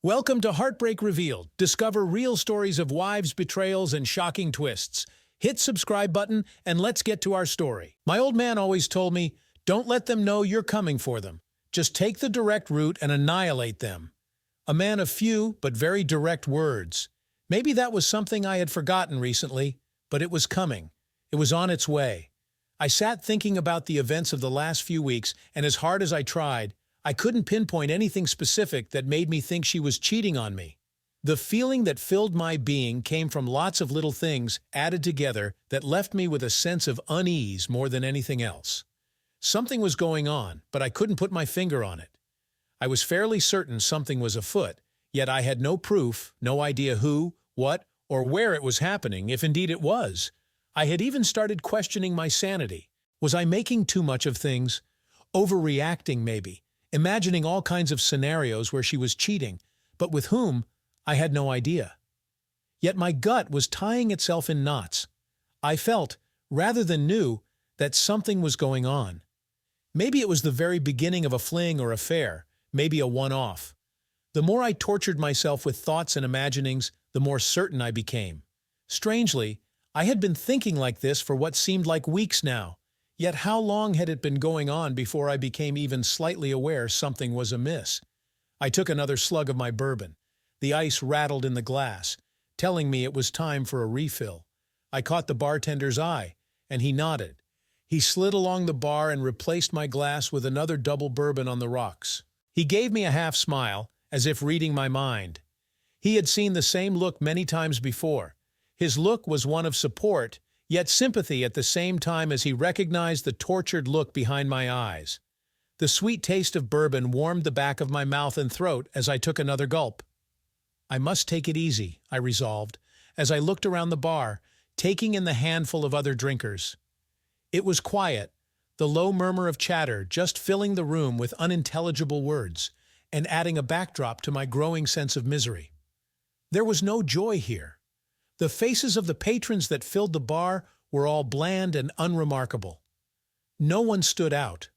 Welcome to Heartbreak Revealed. Discover real stories of wives' betrayals and shocking twists. Hit subscribe button and let's get to our story. My old man always told me, don't let them know you're coming for them. Just take the direct route and annihilate them. A man of few but very direct words. Maybe that was something I had forgotten recently, but it was coming. It was on its way. I sat thinking about the events of the last few weeks, and as hard as I tried, I couldn't pinpoint anything specific that made me think she was cheating on me. The feeling that filled my being came from lots of little things added together that left me with a sense of unease more than anything else. Something was going on, but I couldn't put my finger on it. I was fairly certain something was afoot, yet I had no proof, no idea who, what, or where it was happening, if indeed it was. I had even started questioning my sanity. Was I making too much of things? Overreacting, maybe? Imagining all kinds of scenarios where she was cheating, but with whom, I had no idea. Yet my gut was tying itself in knots. I felt, rather than knew, that something was going on. Maybe it was the very beginning of a fling or affair, maybe a one-off. The more I tortured myself with thoughts and imaginings, the more certain I became. Strangely, I had been thinking like this for what seemed like weeks now. Yet how long had it been going on before I became even slightly aware something was amiss? I took another slug of my bourbon. The ice rattled in the glass, telling me it was time for a refill. I caught the bartender's eye, and he nodded. He slid along the bar and replaced my glass with another double bourbon on the rocks. He gave me a half smile, as if reading my mind. He had seen the same look many times before. His look was one of support, yet sympathy at the same time as he recognized the tortured look behind my eyes. The sweet taste of bourbon warmed the back of my mouth and throat as I took another gulp. I must take it easy, I resolved, as I looked around the bar, taking in the handful of other drinkers. It was quiet, the low murmur of chatter just filling the room with unintelligible words, and adding a backdrop to my growing sense of misery. There was no joy here. The faces of the patrons that filled the bar were all bland and unremarkable. No one stood out,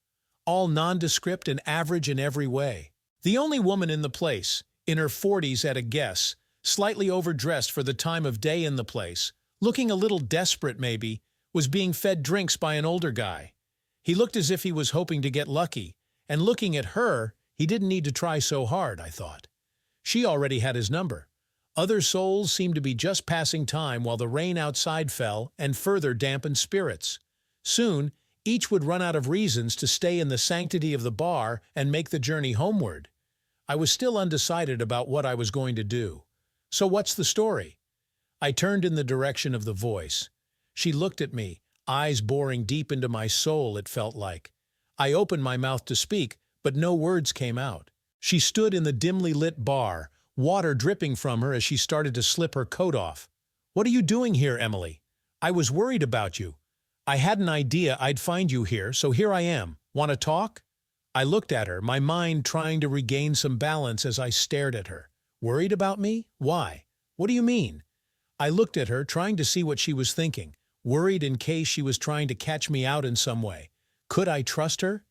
all nondescript and average in every way. The only woman in the place, in her 40s at a guess, slightly overdressed for the time of day in the place, looking a little desperate maybe, was being fed drinks by an older guy. He looked as if he was hoping to get lucky, and looking at her, he didn't need to try so hard, I thought. She already had his number. Other souls seemed to be just passing time while the rain outside fell and further dampened spirits. Soon, each would run out of reasons to stay in the sanctity of the bar and make the journey homeward. I was still undecided about what I was going to do. So what's the story? I turned in the direction of the voice. She looked at me, eyes boring deep into my soul, it felt like. I opened my mouth to speak, but no words came out. She stood in the dimly lit bar, water dripping from her as she started to slip her coat off. "What are you doing here, Emily? I was worried about you. I had an idea I'd find you here, so here I am. Want to talk?" I looked at her, my mind trying to regain some balance as I stared at her. Worried about me? Why? What do you mean? I looked at her, trying to see what she was thinking, worried in case she was trying to catch me out in some way. Could I trust her?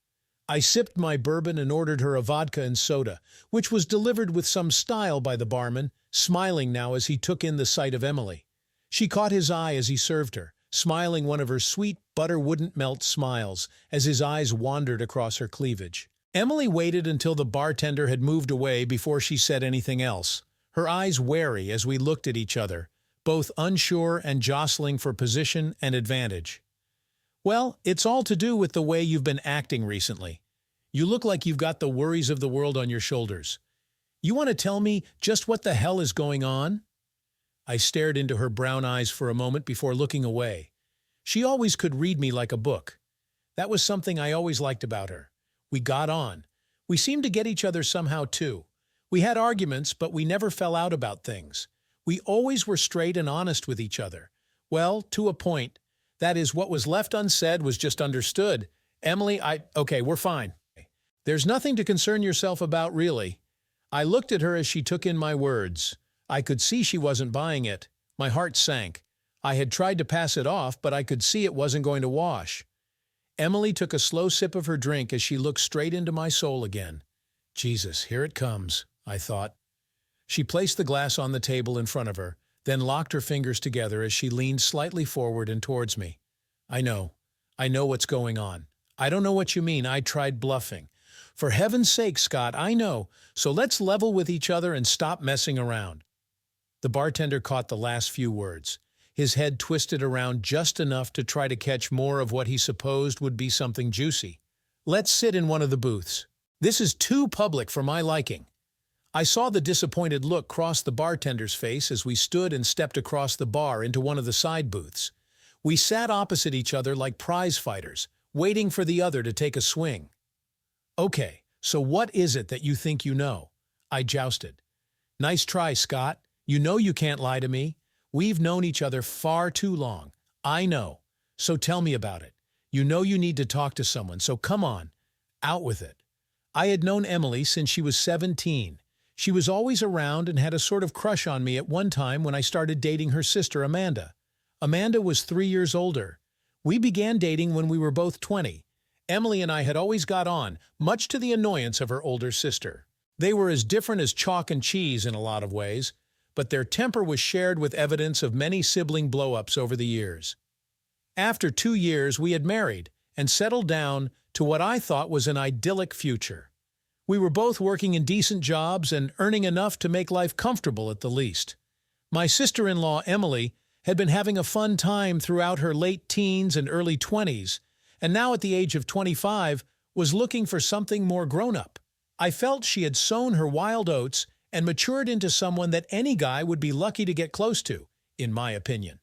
I sipped my bourbon and ordered her a vodka and soda, which was delivered with some style by the barman, smiling now as he took in the sight of Emily. She caught his eye as he served her, smiling one of her sweet butter-wouldn't-melt smiles as his eyes wandered across her cleavage. Emily waited until the bartender had moved away before she said anything else, her eyes wary as we looked at each other, both unsure and jostling for position and advantage. "Well, it's all to do with the way you've been acting recently. You look like you've got the worries of the world on your shoulders. You want to tell me just what the hell is going on?" I stared into her brown eyes for a moment before looking away. She always could read me like a book. That was something I always liked about her. We got on. We seemed to get each other somehow, too. We had arguments, but we never fell out about things. We always were straight and honest with each other. Well, to a point. That is, what was left unsaid was just understood. "Emily, okay, we're fine. There's nothing to concern yourself about, really." I looked at her as she took in my words. I could see she wasn't buying it. My heart sank. I had tried to pass it off, but I could see it wasn't going to wash. Emily took a slow sip of her drink as she looked straight into my soul again. Jesus, here it comes, I thought. She placed the glass on the table in front of her, then locked her fingers together as she leaned slightly forward and towards me. I know. I know what's going on. I don't know what you mean. I tried bluffing. For heaven's sake, Scott, I know. So let's level with each other and stop messing around. The bartender caught the last few words. His head twisted around just enough to try to catch more of what he supposed would be something juicy. Let's sit in one of the booths. This is too public for my liking. I saw the disappointed look cross the bartender's face as we stood and stepped across the bar into one of the side booths. We sat opposite each other like prize fighters, waiting for the other to take a swing. Okay, so what is it that you think you know? I jousted. Nice try, Scott. You know you can't lie to me. We've known each other far too long. I know. So tell me about it. You know you need to talk to someone, so come on. Out with it. I had known Emily since she was 17. She was always around and had a sort of crush on me at one time when I started dating her sister, Amanda. Amanda was 3 years older. We began dating when we were both 20. Emily and I had always got on, much to the annoyance of her older sister. They were as different as chalk and cheese in a lot of ways, but their temper was shared with evidence of many sibling blow-ups over the years. After 2 years, we had married and settled down to what I thought was an idyllic future. We were both working in decent jobs and earning enough to make life comfortable at the least. My sister-in-law, Emily, had been having a fun time throughout her late teens and early 20s, and now at the age of 25 was looking for something more grown-up. I felt she had sown her wild oats and matured into someone that any guy would be lucky to get close to, in my opinion.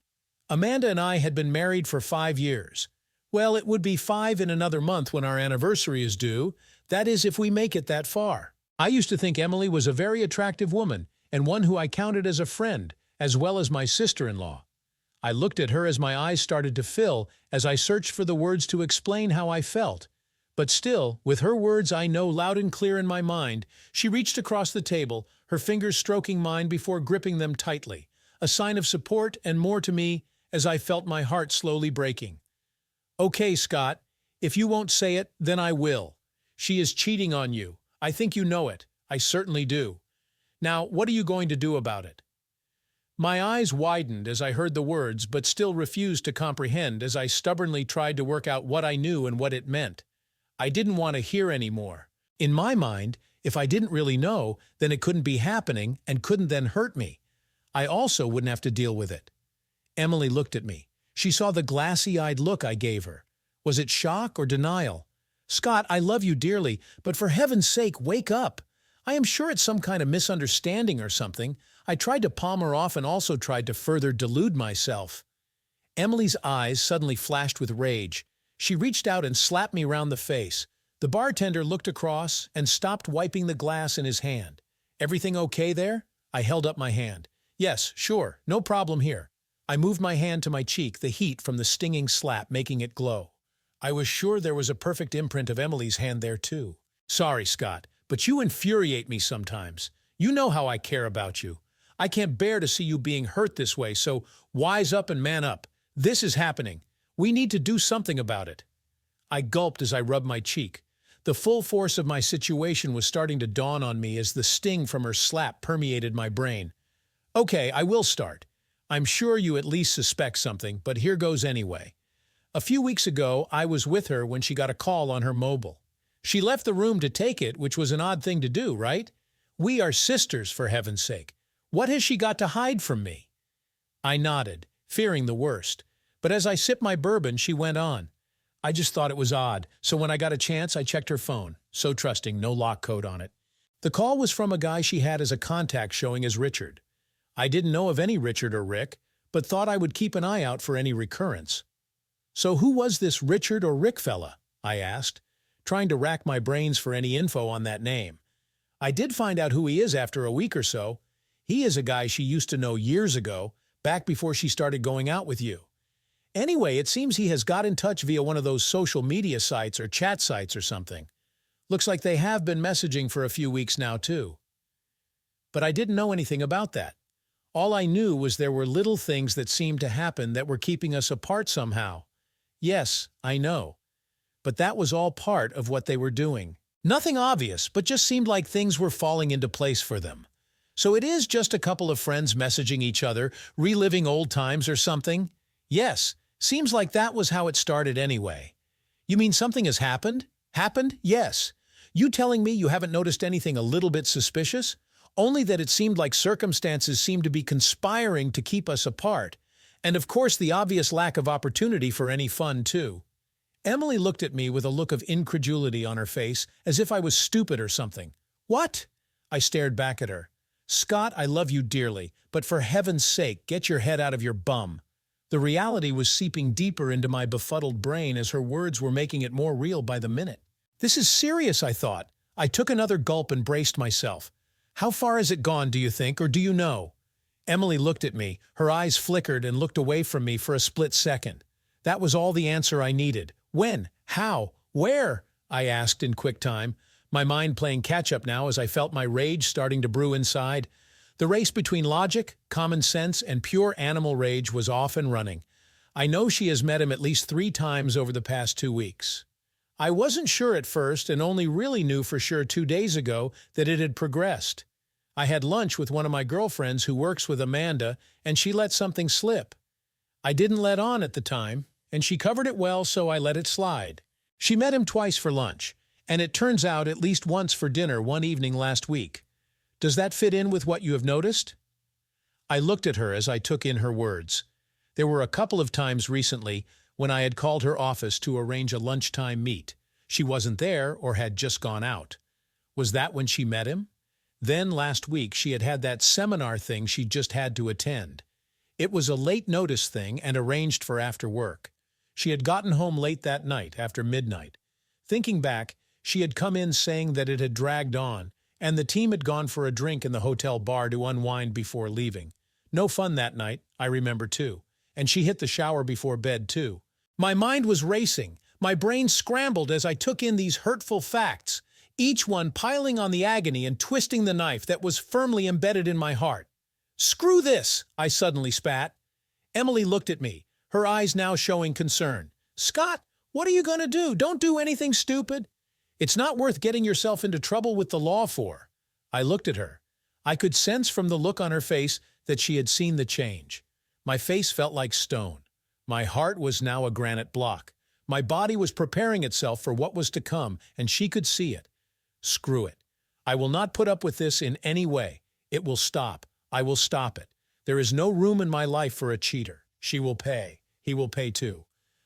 Amanda and I had been married for 5 years. Well, it would be 5 in another month when our anniversary is due. That is, if we make it that far. I used to think Emily was a very attractive woman and one who I counted as a friend, as well as my sister-in-law. I looked at her as my eyes started to fill as I searched for the words to explain how I felt. But still, with her words I know loud and clear in my mind, she reached across the table, her fingers stroking mine before gripping them tightly, a sign of support and more to me as I felt my heart slowly breaking. Okay, Scott, if you won't say it, then I will. She is cheating on you. I think you know it. I certainly do. Now, what are you going to do about it? My eyes widened as I heard the words, but still refused to comprehend as I stubbornly tried to work out what I knew and what it meant. I didn't want to hear any more. In my mind, if I didn't really know, then it couldn't be happening and couldn't then hurt me. I also wouldn't have to deal with it. Emily looked at me. She saw the glassy-eyed look I gave her. Was it shock or denial? Scott, I love you dearly, but for heaven's sake, wake up. I am sure it's some kind of misunderstanding or something. I tried to palm her off and also tried to further delude myself. Emily's eyes suddenly flashed with rage. She reached out and slapped me round the face. The bartender looked across and stopped wiping the glass in his hand. Everything okay there? I held up my hand. Yes, sure, no problem here. I moved my hand to my cheek, the heat from the stinging slap making it glow. I was sure there was a perfect imprint of Emily's hand there too. Sorry, Scott, but you infuriate me sometimes. You know how I care about you. I can't bear to see you being hurt this way, so wise up and man up. This is happening. We need to do something about it. I gulped as I rubbed my cheek. The full force of my situation was starting to dawn on me as the sting from her slap permeated my brain. Okay, I will start. I'm sure you at least suspect something, but here goes anyway. A few weeks ago, I was with her when she got a call on her mobile. She left the room to take it, which was an odd thing to do, right? We are sisters, for heaven's sake. What has she got to hide from me? I nodded, fearing the worst. But as I sipped my bourbon, she went on. I just thought it was odd, so when I got a chance, I checked her phone. So trusting, no lock code on it. The call was from a guy she had as a contact showing as Richard. I didn't know of any Richard or Rick, but thought I would keep an eye out for any recurrence. So who was this Richard or Rick fella? I asked, trying to rack my brains for any info on that name. I did find out who he is after a week or so. He is a guy she used to know years ago, back before she started going out with you. Anyway, it seems he has got in touch via one of those social media sites or chat sites or something. Looks like they have been messaging for a few weeks now, too. But I didn't know anything about that. All I knew was there were little things that seemed to happen that were keeping us apart somehow. Yes, I know. But that was all part of what they were doing. Nothing obvious, but just seemed like things were falling into place for them. So it is just a couple of friends messaging each other, reliving old times or something? Yes, seems like that was how it started anyway. You mean something has happened? Happened? Yes. You telling me you haven't noticed anything a little bit suspicious? Only that it seemed like circumstances seemed to be conspiring to keep us apart. And of course the obvious lack of opportunity for any fun, too. Emily looked at me with a look of incredulity on her face, as if I was stupid or something. What? I stared back at her. Scott, I love you dearly, but for heaven's sake, get your head out of your bum. The reality was seeping deeper into my befuddled brain as her words were making it more real by the minute. This is serious, I thought. I took another gulp and braced myself. How far has it gone, do you think, or do you know? Emily looked at me. Her eyes flickered and looked away from me for a split second. That was all the answer I needed. When? How? Where? I asked in quick time, my mind playing catch-up now as I felt my rage starting to brew inside. The race between logic, common sense, and pure animal rage was off and running. I know she has met him at least 3 times over the past 2 weeks. I wasn't sure at first and only really knew for sure 2 days ago that it had progressed. I had lunch with one of my girlfriends who works with Amanda, and she let something slip. I didn't let on at the time, and she covered it well, so I let it slide. She met him twice for lunch, and it turns out at least once for dinner one evening last week. Does that fit in with what you have noticed? I looked at her as I took in her words. There were a couple of times recently when I had called her office to arrange a lunchtime meet. She wasn't there or had just gone out. Was that when she met him? Then last week she had that seminar thing she just had to attend. It was a late notice thing and arranged for after work. She had gotten home late that night, after midnight. Thinking back, she had come in saying that it had dragged on, and the team had gone for a drink in the hotel bar to unwind before leaving. No fun that night, I remember too. And she hit the shower before bed too. My mind was racing. My brain scrambled as I took in these hurtful facts, each one piling on the agony and twisting the knife that was firmly embedded in my heart. "Screw this!" I suddenly spat. Emily looked at me, her eyes now showing concern. "Scott, what are you going to do? Don't do anything stupid. It's not worth getting yourself into trouble with the law for." I looked at her. I could sense from the look on her face that she had seen the change. My face felt like stone. My heart was now a granite block. My body was preparing itself for what was to come, and she could see it. Screw it. I will not put up with this in any way. It will stop. I will stop it. There is no room in my life for a cheater. She will pay. He will pay too.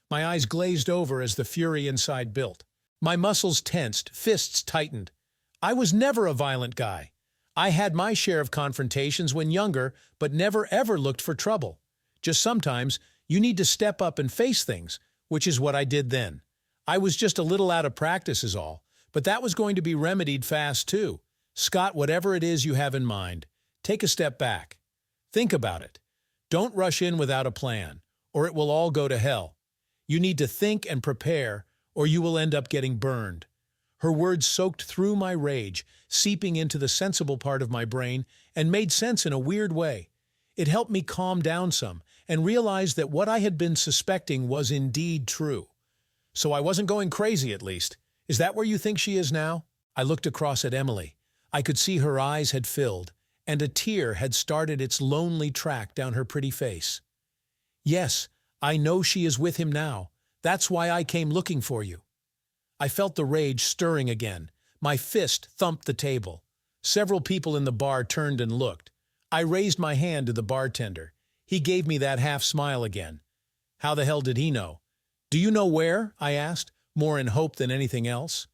My eyes glazed over as the fury inside built. My muscles tensed, fists tightened. I was never a violent guy. I had my share of confrontations when younger, but never ever looked for trouble. Just sometimes, you need to step up and face things, which is what I did then. I was just a little out of practice is all, but that was going to be remedied fast too. Scott, whatever it is you have in mind, take a step back. Think about it. Don't rush in without a plan, or it will all go to hell. You need to think and prepare, or you will end up getting burned. Her words soaked through my rage, seeping into the sensible part of my brain, and made sense in a weird way. It helped me calm down some and realize that what I had been suspecting was indeed true. So I wasn't going crazy, at least. Is that where you think she is now? I looked across at Emily. I could see her eyes had filled, and a tear had started its lonely track down her pretty face. Yes, I know she is with him now. That's why I came looking for you. I felt the rage stirring again. My fist thumped the table. Several people in the bar turned and looked. I raised my hand to the bartender. He gave me that half smile again. How the hell did he know? "Do you know where?" I asked, more in hope than anything else.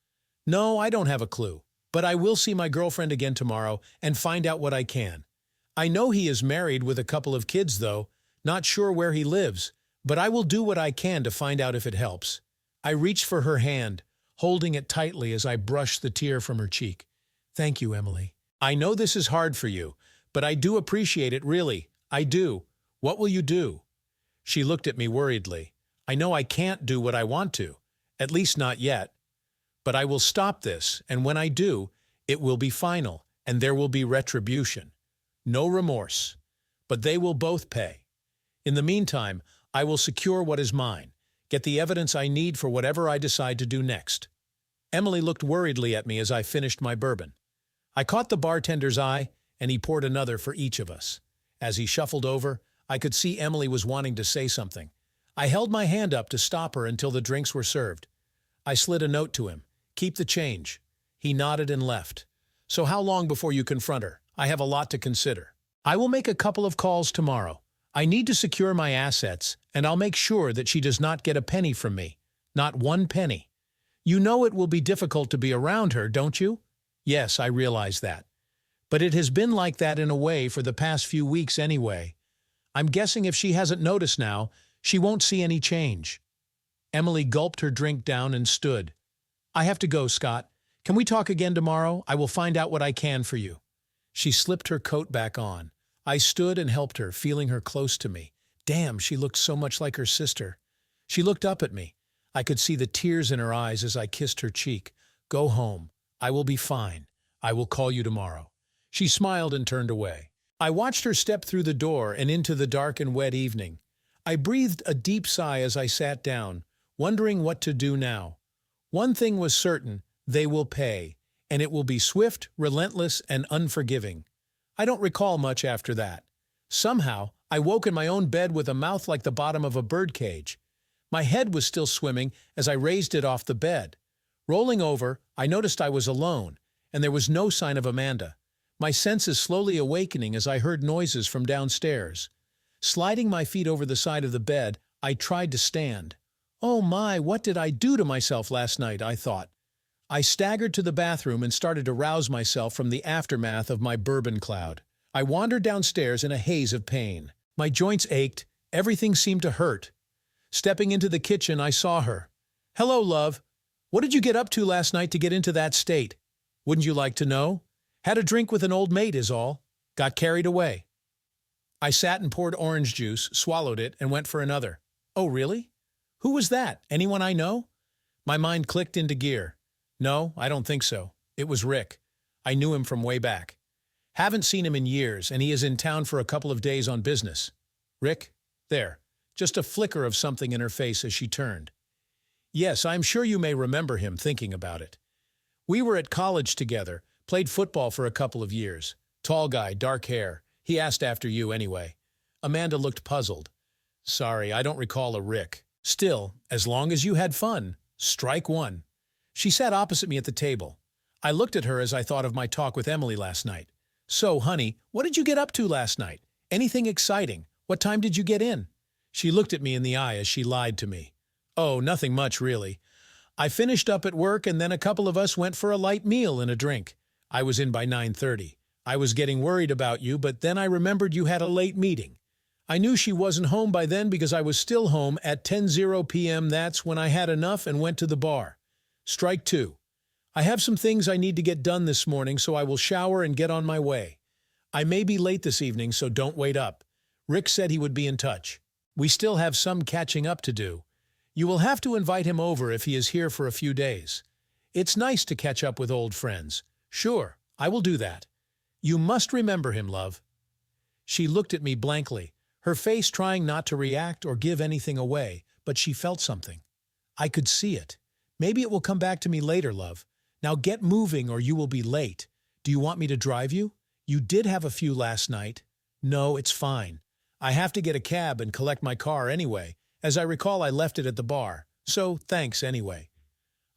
"No, I don't have a clue, but I will see my girlfriend again tomorrow and find out what I can. I know he is married with a couple of kids, though. Not sure where he lives, but I will do what I can to find out if it helps." I reached for her hand, holding it tightly as I brushed the tear from her cheek. "Thank you, Emily. I know this is hard for you, but I do appreciate it, really. I do. What will you do?" She looked at me worriedly. "I know I can't do what I want to, at least not yet. But I will stop this, and when I do, it will be final, and there will be retribution. No remorse. But they will both pay. In the meantime, I will secure what is mine, get the evidence I need for whatever I decide to do next." Emily looked worriedly at me as I finished my bourbon. I caught the bartender's eye, and he poured another for each of us. As he shuffled over, I could see Emily was wanting to say something. I held my hand up to stop her until the drinks were served. I slid a note to him. "Keep the change." He nodded and left. "So how long before you confront her? I have a lot to consider." "I will make a couple of calls tomorrow. I need to secure my assets, and I'll make sure that she does not get a penny from me. Not one penny. You know it will be difficult to be around her, don't you?" "Yes, I realize that. But it has been like that in a way for the past few weeks anyway. I'm guessing if she hasn't noticed now, she won't see any change." Emily gulped her drink down and stood. "I have to go, Scott. Can we talk again tomorrow? I will find out what I can for you." She slipped her coat back on. I stood and helped her, feeling her close to me. Damn, she looked so much like her sister. She looked up at me. I could see the tears in her eyes as I kissed her cheek. "Go home. I will be fine. I will call you tomorrow." She smiled and turned away. I watched her step through the door and into the dark and wet evening. I breathed a deep sigh as I sat down, wondering what to do now. One thing was certain: they will pay, and it will be swift, relentless, and unforgiving. I don't recall much after that. Somehow, I woke in my own bed with a mouth like the bottom of a birdcage. My head was still swimming as I raised it off the bed. Rolling over, I noticed I was alone, and there was no sign of Amanda. My senses slowly awakening as I heard noises from downstairs. Sliding my feet over the side of the bed, I tried to stand. "Oh my, what did I do to myself last night?" I thought. I staggered to the bathroom and started to rouse myself from the aftermath of my bourbon cloud. I wandered downstairs in a haze of pain. My joints ached. Everything seemed to hurt. Stepping into the kitchen, I saw her. "Hello, love. What did you get up to last night to get into that state?" "Wouldn't you like to know?" "Had a drink with an old mate is all. Got carried away." I sat and poured orange juice, swallowed it, and went for another. "Oh, really? Who was that? Anyone I know?" My mind clicked into gear. "No, I don't think so. It was Rick. I knew him from way back. Haven't seen him in years, and he is in town for a couple of days on business." "Rick?" There. Just a flicker of something in her face as she turned. "Yes, I'm sure you may remember him, thinking about it. We were at college together, played football for a couple of years. Tall guy, dark hair. He asked after you anyway." Amanda looked puzzled. "Sorry, I don't recall a Rick. Still, as long as you had fun, strike one." She sat opposite me at the table. I looked at her as I thought of my talk with Emily last night. "So, honey, what did you get up to last night? Anything exciting? What time did you get in?" She looked at me in the eye as she lied to me. "Oh, nothing much, really. I finished up at work, and then a couple of us went for a light meal and a drink. I was in by 9:30. I was getting worried about you, but then I remembered you had a late meeting. I knew she wasn't home by then because I was still home at 10:00 p.m. That's when I had enough and went to the bar. Strike two. I have some things I need to get done this morning, so I will shower and get on my way. I may be late this evening, so don't wait up. Rick said he would be in touch. We still have some catching up to do. You will have to invite him over if he is here for a few days. It's nice to catch up with old friends. Sure, I will do that. You must remember him, love." She looked at me blankly, her face trying not to react or give anything away, but she felt something. I could see it. "Maybe it will come back to me later, love. Now get moving or you will be late. Do you want me to drive you? You did have a few last night." "No, it's fine. I have to get a cab and collect my car anyway. As I recall, I left it at the bar. So, thanks anyway."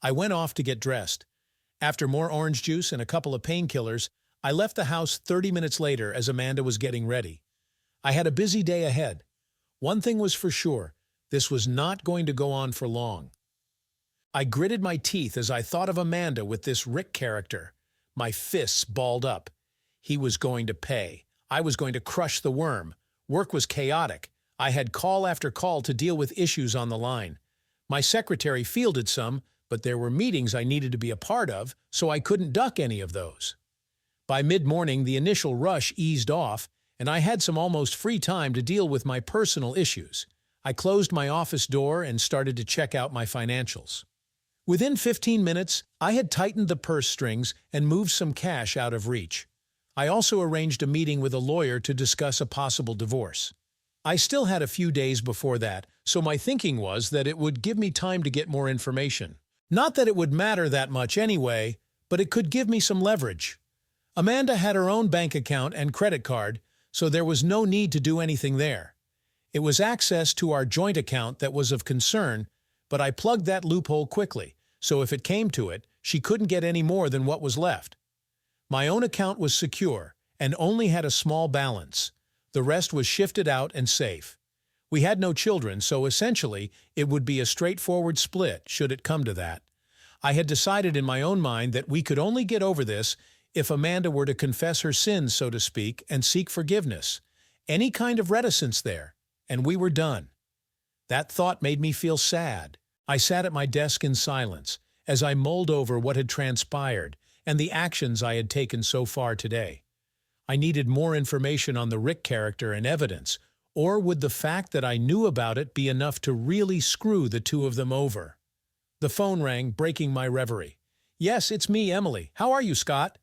I went off to get dressed. After more orange juice and a couple of painkillers, I left the house 30 minutes later as Amanda was getting ready. I had a busy day ahead. One thing was for sure, this was not going to go on for long. I gritted my teeth as I thought of Amanda with this Rick character. My fists balled up. He was going to pay. I was going to crush the worm. Work was chaotic. I had call after call to deal with issues on the line. My secretary fielded some, but there were meetings I needed to be a part of, so I couldn't duck any of those. By mid-morning, the initial rush eased off, and I had some almost free time to deal with my personal issues. I closed my office door and started to check out my financials. Within 15 minutes, I had tightened the purse strings and moved some cash out of reach. I also arranged a meeting with a lawyer to discuss a possible divorce. I still had a few days before that, so my thinking was that it would give me time to get more information. Not that it would matter that much anyway, but it could give me some leverage. Amanda had her own bank account and credit card, so there was no need to do anything there. It was access to our joint account that was of concern, but I plugged that loophole quickly, so if it came to it, she couldn't get any more than what was left. My own account was secure and only had a small balance. The rest was shifted out and safe. We had no children, so essentially it would be a straightforward split should it come to that. I had decided in my own mind that we could only get over this if Amanda were to confess her sins, so to speak, and seek forgiveness. Any kind of reticence there, and we were done. That thought made me feel sad. I sat at my desk in silence as I mulled over what had transpired and the actions I had taken so far today. I needed more information on the Rick character and evidence, or would the fact that I knew about it be enough to really screw the two of them over? The phone rang, breaking my reverie. "Yes, it's me, Emily. How are you, Scott?"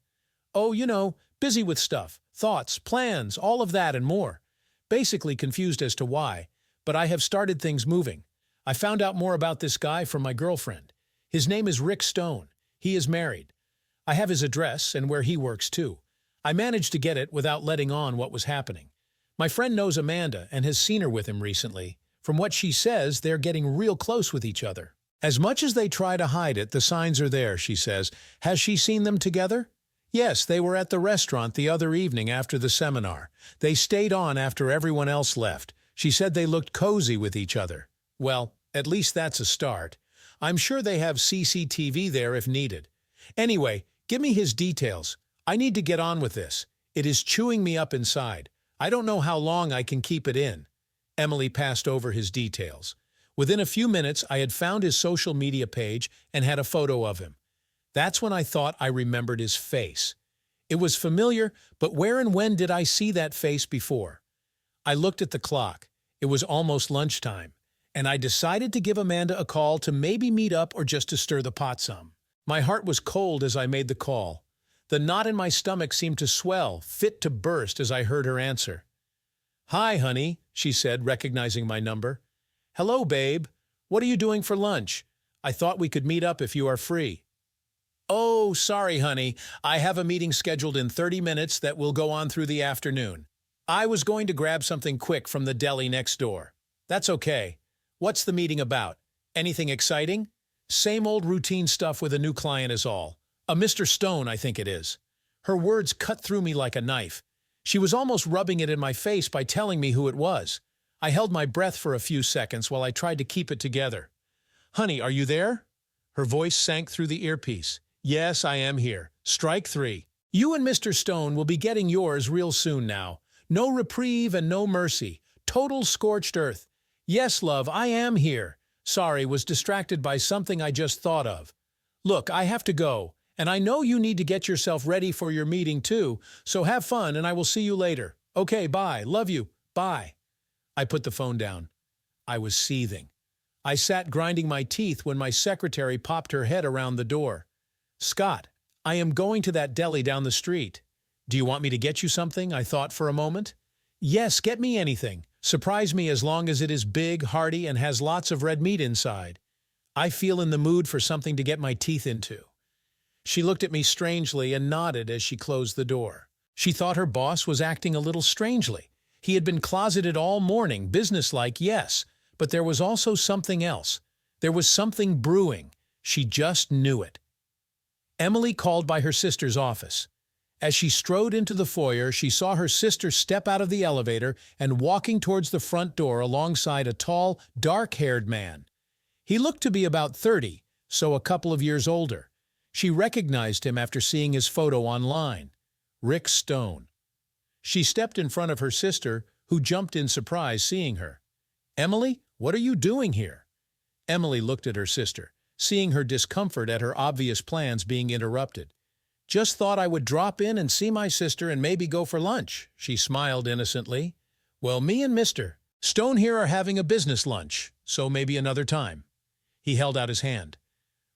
"Oh, busy with stuff, thoughts, plans, all of that and more. Basically confused as to why, but I have started things moving. I found out more about this guy from my girlfriend. His name is Rick Stone. He is married. I have his address and where he works too. I managed to get it without letting on what was happening. My friend knows Amanda and has seen her with him recently. From what she says, they're getting real close with each other. As much as they try to hide it, the signs are there, she says. Has she seen them together? Yes, they were at the restaurant the other evening after the seminar. They stayed on after everyone else left. She said they looked cozy with each other. Well, at least that's a start. I'm sure they have CCTV there if needed. Anyway, give me his details. I need to get on with this. It is chewing me up inside. I don't know how long I can keep it in." Emily passed over his details. Within a few minutes, I had found his social media page and had a photo of him. That's when I thought I remembered his face. It was familiar, but where and when did I see that face before? I looked at the clock. It was almost lunchtime, and I decided to give Amanda a call to maybe meet up or just to stir the pot some. My heart was cold as I made the call. The knot in my stomach seemed to swell, fit to burst as I heard her answer. "Hi, honey," she said, recognizing my number. "Hello, babe. What are you doing for lunch? I thought we could meet up if you are free." "Oh, sorry, honey. I have a meeting scheduled in 30 minutes that will go on through the afternoon. I was going to grab something quick from the deli next door." "That's okay. What's the meeting about? Anything exciting?" "Same old routine stuff with a new client is all. A Mr. Stone, I think it is." Her words cut through me like a knife. She was almost rubbing it in my face by telling me who it was. I held my breath for a few seconds while I tried to keep it together. "Honey, are you there?" Her voice sank through the earpiece. "Yes, I am here. Strike 3. You and Mr. Stone will be getting yours real soon now. No reprieve and no mercy. Total scorched earth. Yes, love, I am here. Sorry, was distracted by something I just thought of. Look, I have to go. And I know you need to get yourself ready for your meeting too, so have fun and I will see you later. Okay, bye. Love you. Bye." I put the phone down. I was seething. I sat grinding my teeth when my secretary popped her head around the door. "Scott, I am going to that deli down the street. Do you want me to get you something?" I thought for a moment. "Yes, get me anything. Surprise me as long as it is big, hearty, and has lots of red meat inside. I feel in the mood for something to get my teeth into." She looked at me strangely and nodded as she closed the door. She thought her boss was acting a little strangely. He had been closeted all morning, businesslike, yes, but there was also something else. There was something brewing. She just knew it. Emily called by her sister's office. As she strode into the foyer, she saw her sister step out of the elevator and walking towards the front door alongside a tall, dark-haired man. He looked to be about 30, so a couple of years older. She recognized him after seeing his photo online. Rick Stone. She stepped in front of her sister, who jumped in surprise seeing her. "Emily, what are you doing here?" Emily looked at her sister, seeing her discomfort at her obvious plans being interrupted. "Just thought I would drop in and see my sister and maybe go for lunch," she smiled innocently. "Well, me and Mr. Stone here are having a business lunch, so maybe another time." He held out his hand.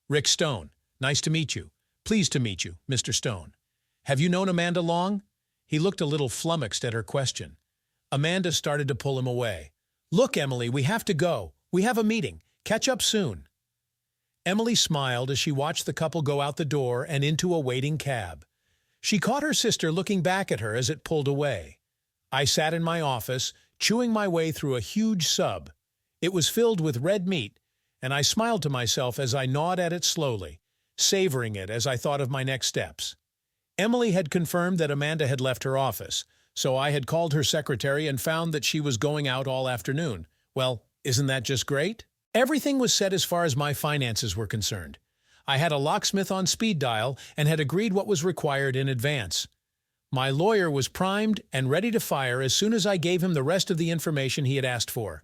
"Rick Stone. Nice to meet you. Pleased to meet you, Mr. Stone. Have you known Amanda long?" He looked a little flummoxed at her question. Amanda started to pull him away. "Look, Emily, we have to go. We have a meeting. Catch up soon." Emily smiled as she watched the couple go out the door and into a waiting cab. She caught her sister looking back at her as it pulled away. I sat in my office, chewing my way through a huge sub. It was filled with red meat, and I smiled to myself as I gnawed at it slowly, savoring it as I thought of my next steps. Emily had confirmed that Amanda had left her office, so I had called her secretary and found that she was going out all afternoon. Well, isn't that just great? Everything was set as far as my finances were concerned. I had a locksmith on speed dial and had agreed what was required in advance. My lawyer was primed and ready to fire as soon as I gave him the rest of the information he had asked for.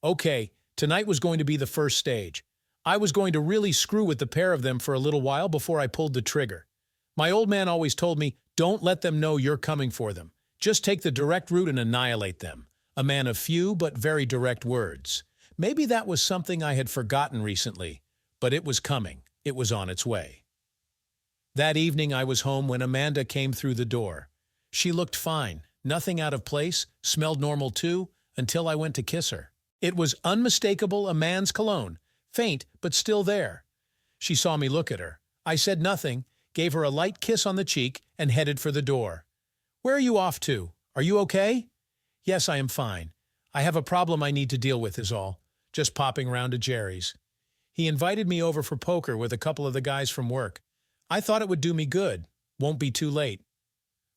Okay, tonight was going to be the first stage. I was going to really screw with the pair of them for a little while before I pulled the trigger. My old man always told me, don't let them know you're coming for them. Just take the direct route and annihilate them. A man of few but very direct words. Maybe that was something I had forgotten recently, but it was coming. It was on its way. That evening I was home when Amanda came through the door. She looked fine, nothing out of place, smelled normal too, until I went to kiss her. It was unmistakable a man's cologne, faint but still there. She saw me look at her. I said nothing, gave her a light kiss on the cheek, and headed for the door. Where are you off to? Are you okay? Yes, I am fine. I have a problem I need to deal with is all. Just popping round to Jerry's. He invited me over for poker with a couple of the guys from work. I thought it would do me good. Won't be too late.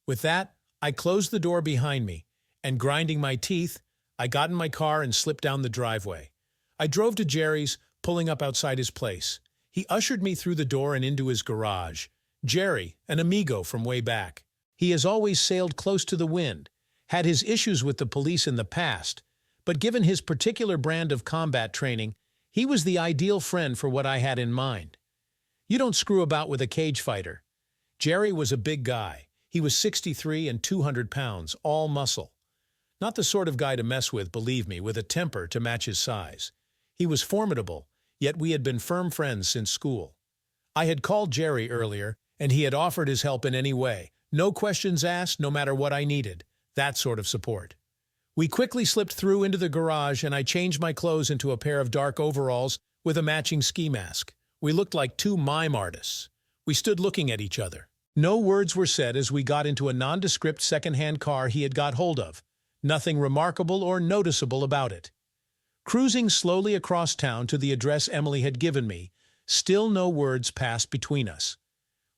With that, I closed the door behind me, and grinding my teeth, I got in my car and slipped down the driveway. I drove to Jerry's, pulling up outside his place. He ushered me through the door and into his garage. Jerry, an amigo from way back. He has always sailed close to the wind, had his issues with the police in the past, but given his particular brand of combat training, he was the ideal friend for what I had in mind. You don't screw about with a cage fighter. Jerry was a big guy. He was 63 and 200 pounds, all muscle. Not the sort of guy to mess with, believe me, with a temper to match his size. He was formidable, yet we had been firm friends since school. I had called Jerry earlier, and he had offered his help in any way. No questions asked, no matter what I needed. That sort of support. We quickly slipped through into the garage, and I changed my clothes into a pair of dark overalls with a matching ski mask. We looked like two mime artists. We stood looking at each other. No words were said as we got into a nondescript second-hand car he had got hold of. Nothing remarkable or noticeable about it. Cruising slowly across town to the address Emily had given me, still no words passed between us.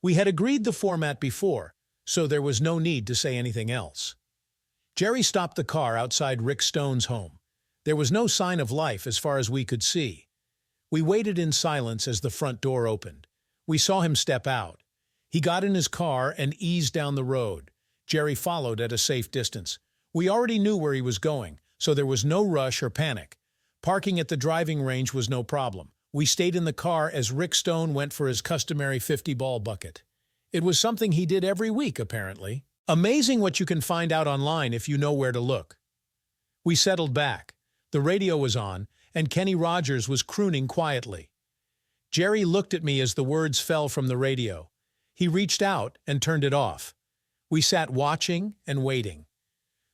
We had agreed the format before, so there was no need to say anything else. Jerry stopped the car outside Rick Stone's home. There was no sign of life as far as we could see. We waited in silence as the front door opened. We saw him step out. He got in his car and eased down the road. Jerry followed at a safe distance. We already knew where he was going, so there was no rush or panic. Parking at the driving range was no problem. We stayed in the car as Rick Stone went for his customary 50-ball bucket. It was something he did every week, apparently. Amazing what you can find out online if you know where to look. We settled back. The radio was on, and Kenny Rogers was crooning quietly. Jerry looked at me as the words fell from the radio. He reached out and turned it off. We sat watching and waiting.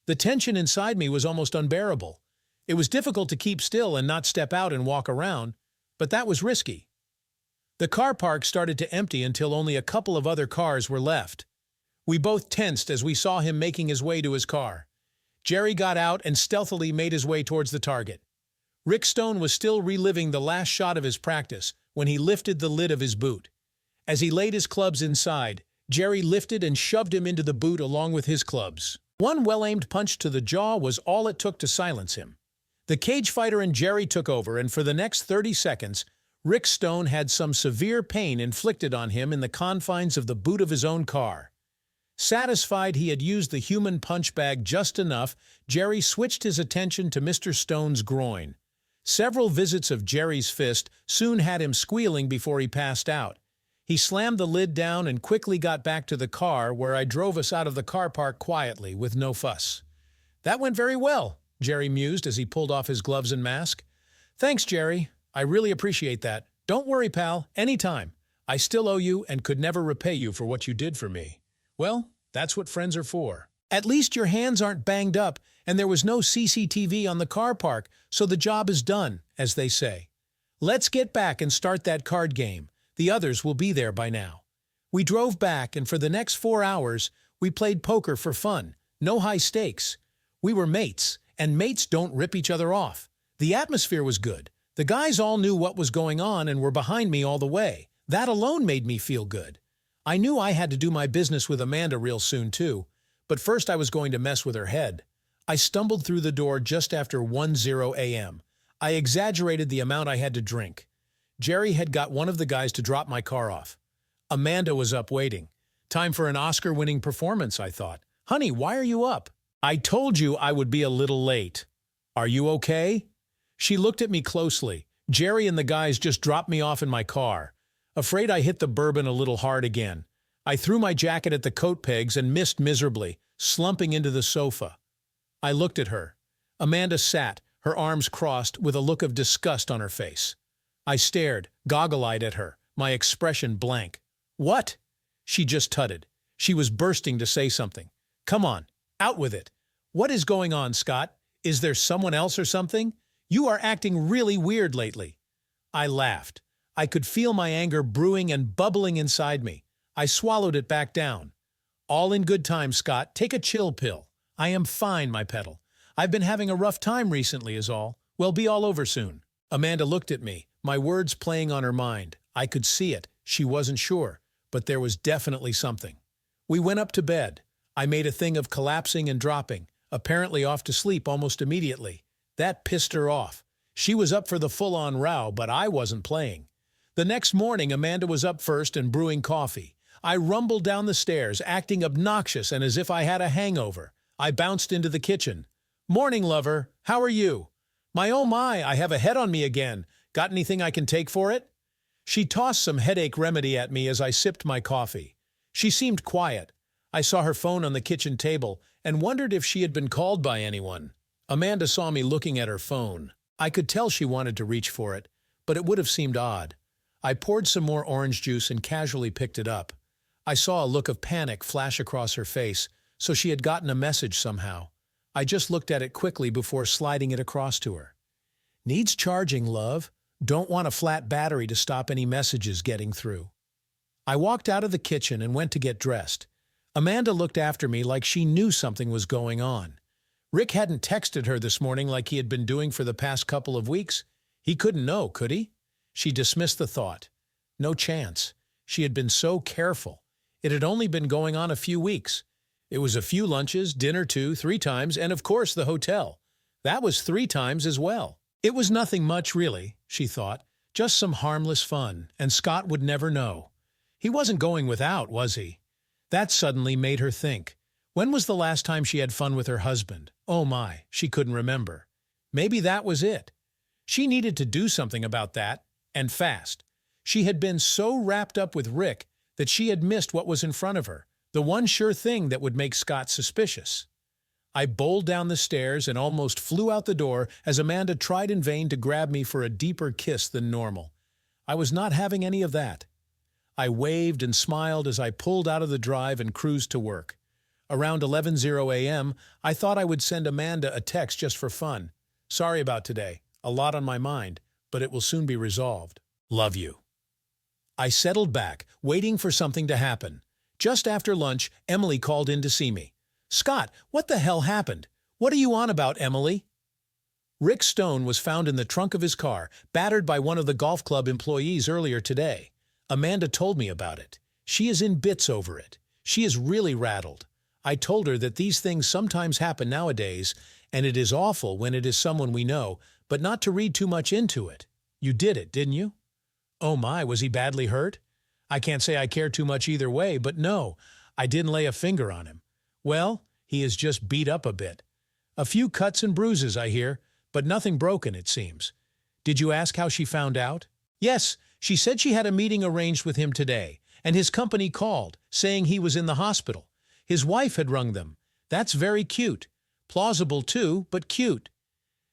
The tension inside me was almost unbearable. It was difficult to keep still and not step out and walk around, but that was risky. The car park started to empty until only a couple of other cars were left. We both tensed as we saw him making his way to his car. Jerry got out and stealthily made his way towards the target. Rick Stone was still reliving the last shot of his practice when he lifted the lid of his boot. As he laid his clubs inside, Jerry lifted and shoved him into the boot along with his clubs. One well-aimed punch to the jaw was all it took to silence him. The cage fighter and Jerry took over, and for the next 30 seconds, Rick Stone had some severe pain inflicted on him in the confines of the boot of his own car. Satisfied he had used the human punch bag just enough, Jerry switched his attention to Mr. Stone's groin. Several visits of Jerry's fist soon had him squealing before he passed out. He slammed the lid down and quickly got back to the car, where I drove us out of the car park quietly, with no fuss. "That went very well," Jerry mused as he pulled off his gloves and mask. "Thanks, Jerry. I really appreciate that. Don't worry, pal. Anytime. I still owe you and could never repay you for what you did for me." "Well, that's what friends are for." "At least your hands aren't banged up, and there was no CCTV on the car park, so the job is done, as they say. Let's get back and start that card game. The others will be there by now." We drove back, and for the next 4 hours, we played poker for fun. No high stakes. We were mates, and mates don't rip each other off. The atmosphere was good. The guys all knew what was going on and were behind me all the way. That alone made me feel good. I knew I had to do my business with Amanda real soon, too. But first I was going to mess with her head. I stumbled through the door just after 1:00 a.m. I exaggerated the amount I had to drink. Jerry had got one of the guys to drop my car off. Amanda was up waiting. Time for an Oscar-winning performance, I thought. Honey, why are you up? I told you I would be a little late. Are you okay? She looked at me closely. Jerry and the guys just dropped me off in my car. Afraid I hit the bourbon a little hard again. I threw my jacket at the coat pegs and missed miserably, slumping into the sofa. I looked at her. Amanda sat, her arms crossed, with a look of disgust on her face. I stared, goggle-eyed at her, my expression blank. What? She just tutted. She was bursting to say something. Come on, out with it. What is going on, Scott? Is there someone else or something? You are acting really weird lately. I laughed. I could feel my anger brewing and bubbling inside me. I swallowed it back down. All in good time, Scott. Take a chill pill. I am fine, my petal. I've been having a rough time recently is all. We'll be all over soon. Amanda looked at me, my words playing on her mind. I could see it. She wasn't sure, but there was definitely something. We went up to bed. I made a thing of collapsing and dropping, apparently off to sleep almost immediately. That pissed her off. She was up for the full-on row, but I wasn't playing. The next morning, Amanda was up first and brewing coffee. I rumbled down the stairs, acting obnoxious and as if I had a hangover. I bounced into the kitchen. Morning, lover. How are you? Oh my, I have a head on me again. Got anything I can take for it? She tossed some headache remedy at me as I sipped my coffee. She seemed quiet. I saw her phone on the kitchen table and wondered if she had been called by anyone. Amanda saw me looking at her phone. I could tell she wanted to reach for it, but it would have seemed odd. I poured some more orange juice and casually picked it up. I saw a look of panic flash across her face, so she had gotten a message somehow. I just looked at it quickly before sliding it across to her. Needs charging, love. Don't want a flat battery to stop any messages getting through. I walked out of the kitchen and went to get dressed. Amanda looked after me like she knew something was going on. Rick hadn't texted her this morning like he had been doing for the past couple of weeks. He couldn't know, could he? She dismissed the thought. No chance. She had been so careful. It had only been going on a few weeks. It was a few lunches, dinner 2, 3 times, and of course the hotel. That was 3 times as well. It was nothing much, really, she thought. Just some harmless fun, and Scott would never know. He wasn't going without, was he? That suddenly made her think. When was the last time she had fun with her husband? Oh my, she couldn't remember. Maybe that was it. She needed to do something about that, and fast. She had been so wrapped up with Rick that she had missed what was in front of her, the one sure thing that would make Scott suspicious. I bowled down the stairs and almost flew out the door as Amanda tried in vain to grab me for a deeper kiss than normal. I was not having any of that. I waved and smiled as I pulled out of the drive and cruised to work. Around 11:00 a.m., I thought I would send Amanda a text just for fun. Sorry about today. A lot on my mind, but it will soon be resolved. Love you. I settled back, waiting for something to happen. Just after lunch, Emily called in to see me. Scott, what the hell happened? What are you on about, Emily? Rick Stone was found in the trunk of his car, battered by one of the golf club employees earlier today. Amanda told me about it. She is in bits over it. She is really rattled. I told her that these things sometimes happen nowadays, and it is awful when it is someone we know, but not to read too much into it. You did it, didn't you? Oh my, was he badly hurt? I can't say I care too much either way, but no, I didn't lay a finger on him. Well, he is just beat up a bit. A few cuts and bruises, I hear, but nothing broken, it seems. Did you ask how she found out? Yes, she said she had a meeting arranged with him today, and his company called, saying he was in the hospital. His wife had rung them. That's very cute. Plausible too, but cute.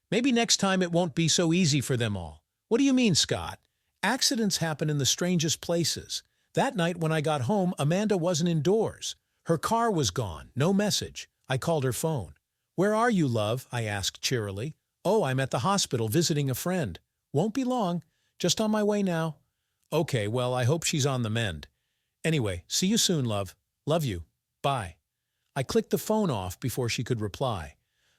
Maybe next time it won't be so easy for them all. What do you mean, Scott? Accidents happen in the strangest places. That night when I got home, Amanda wasn't indoors. Her car was gone, no message. I called her phone. Where are you, love? I asked cheerily. Oh, I'm at the hospital visiting a friend. Won't be long. Just on my way now. Okay, well, I hope she's on the mend. Anyway, see you soon, love. Love you. Bye. I clicked the phone off before she could reply.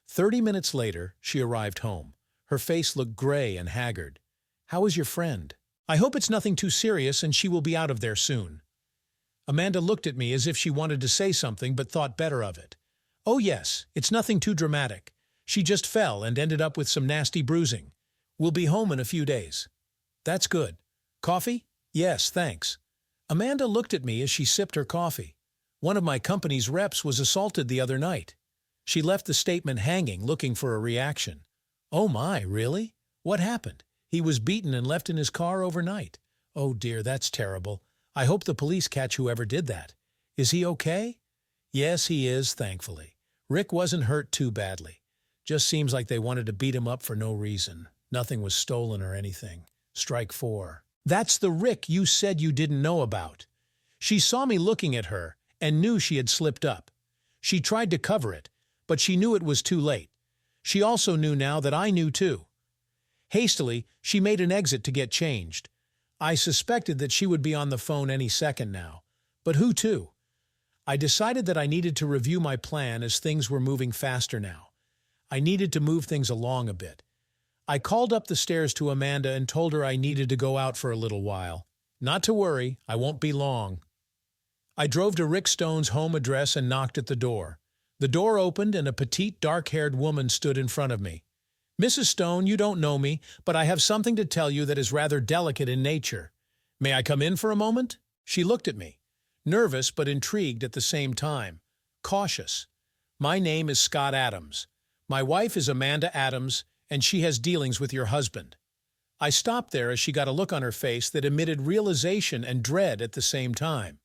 30 minutes later, she arrived home. Her face looked gray and haggard. How is your friend? I hope it's nothing too serious and she will be out of there soon. Amanda looked at me as if she wanted to say something but thought better of it. Oh yes, it's nothing too dramatic. She just fell and ended up with some nasty bruising. We'll be home in a few days. That's good. Coffee? Yes, thanks. Amanda looked at me as she sipped her coffee. One of my company's reps was assaulted the other night. She left the statement hanging, looking for a reaction. Oh my, really? What happened? He was beaten and left in his car overnight. Oh dear, that's terrible. I hope the police catch whoever did that. Is he okay? Yes, he is, thankfully. Rick wasn't hurt too badly. Just seems like they wanted to beat him up for no reason. Nothing was stolen or anything. Strike 4. That's the Rick you said you didn't know about. She saw me looking at her and knew she had slipped up. She tried to cover it, but she knew it was too late. She also knew now that I knew too. Hastily, she made an exit to get changed. I suspected that she would be on the phone any second now. But who to? I decided that I needed to review my plan as things were moving faster now. I needed to move things along a bit. I called up the stairs to Amanda and told her I needed to go out for a little while. Not to worry, I won't be long. I drove to Rick Stone's home address and knocked at the door. The door opened and a petite, dark-haired woman stood in front of me. Mrs. Stone, you don't know me, but I have something to tell you that is rather delicate in nature. May I come in for a moment? She looked at me, nervous but intrigued at the same time, cautious. My name is Scott Adams. My wife is Amanda Adams, and she has dealings with your husband. I stopped there as she got a look on her face that emitted realization and dread at the same time.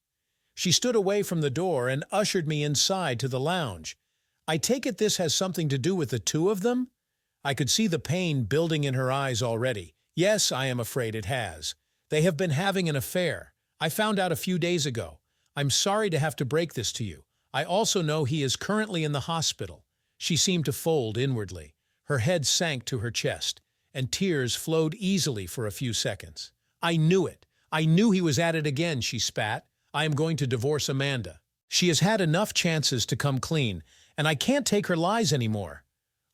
She stood away from the door and ushered me inside to the lounge. I take it this has something to do with the two of them? I could see the pain building in her eyes already. Yes, I am afraid it has. They have been having an affair. I found out a few days ago. I'm sorry to have to break this to you. I also know he is currently in the hospital. She seemed to fold inwardly. Her head sank to her chest, and tears flowed easily for a few seconds. I knew it. I knew he was at it again, she spat. I am going to divorce Amanda. She has had enough chances to come clean, and I can't take her lies anymore.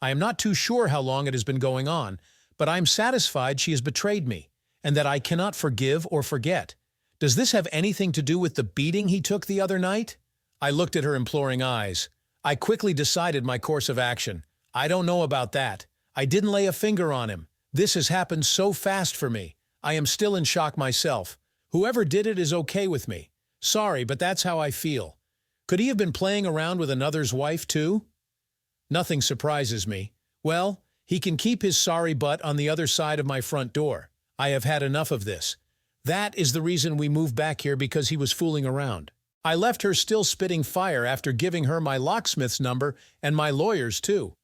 I am not too sure how long it has been going on, but I am satisfied she has betrayed me, and that I cannot forgive or forget. Does this have anything to do with the beating he took the other night? I looked at her imploring eyes. I quickly decided my course of action. I don't know about that. I didn't lay a finger on him. This has happened so fast for me. I am still in shock myself. Whoever did it is okay with me. Sorry, but that's how I feel. Could he have been playing around with another's wife too? Nothing surprises me. Well, he can keep his sorry butt on the other side of my front door. I have had enough of this. That is the reason we moved back here, because he was fooling around. I left her still spitting fire after giving her my locksmith's number and my lawyer's too.